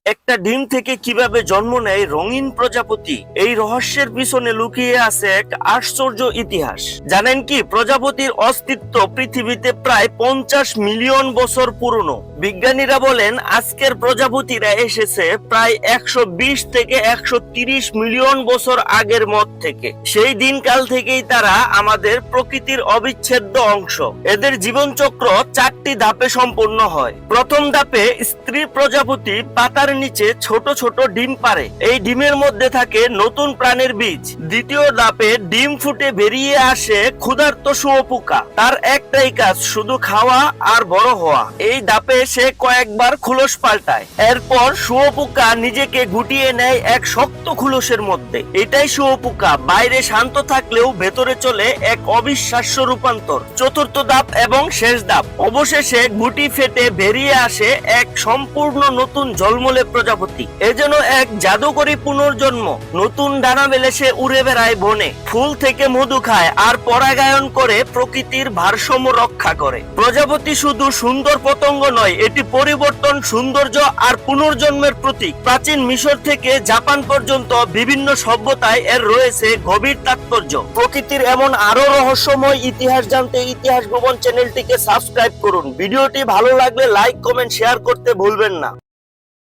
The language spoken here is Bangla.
একটা ডিম থেকে কিভাবে জন্ম নেয় রঙিন প্রজাপতি, এই রহস্যের পিছনে লুকিয়ে আছে এক আশ্চর্য ইতিহাস। জানেন কি, প্রজাপতির অস্তিত্ব পৃথিবীতে প্রায় 50 মিলিয়ন বছর পুরনো। বিজ্ঞানীরা বলেন আজকের প্রজাপতিরা এসেছে প্রায় 120 থেকে 130 মিলিয়ন বছর আগের মত থেকে। সেই দিনকাল থেকেই তারা আমাদের প্রকৃতির অবিচ্ছেদ্য অংশ। এদের জীবনচক্র 4টি ধাপে সম্পন্ন হয়। প্রথম ধাপে স্ত্রী প্রজাপতি পাতার নিচে ছোট ছোট ডিম পারে। এই ডিমের মধ্যে থাকে নতুন প্রাণের বীজ। দ্বিতীয় ধাপে ডিম ফুটে বেরিয়ে আসে ক্ষুধার্ত শুঁয়োপোকা। তার একটাই কাজ, শুধু খাওয়া আর বড় হওয়া। এই ধাপে সে কয়েকবার খোলস পাল্টায়। এরপর শুঁয়োপোকা নিজেকে গুটিয়ে নেয় এক শক্ত খোলসের মধ্যে। এটাই শুঁয়োপোকা, বাইরে শান্ত থাকলেও ভেতরে চলে এক অবিশ্বাস্য রূপান্তর। চতুর্থ ধাপ এবং শেষ ধাপ, অবশেষে গুটি ফেটে বেরিয়ে আসে এক সম্পূর্ণ নতুন ঝলমলে প্রজাপতি। এ যেন এক জাদুকরী পুনর্জন্ম। নতুন ডানা মেলে সে উড়ে বেড়ায় বনে, ফুল থেকে মধু খায় আর পরাগায়ন করে প্রকৃতির ভারসাম্য রক্ষা করে। প্রজাপতি শুধু সুন্দর পতঙ্গ নয়, এটি পরিবর্তন, সৌন্দর্য আর পুনর্জন্মের প্রতীক। প্রাচীন মিশর থেকে জাপান পর্যন্ত বিভিন্ন সভ্যতায় এর রয়েছে গভীর তাৎপর্য। প্রকৃতির এমন আরো রহস্যময় ইতিহাস জানতে ইতিহাস ভবন চ্যানেলটিকে সাবস্ক্রাইব করুন। ভিডিওটি ভালো লাগলে লাইক, কমেন্ট, শেয়ার করতে ভুলবেন না।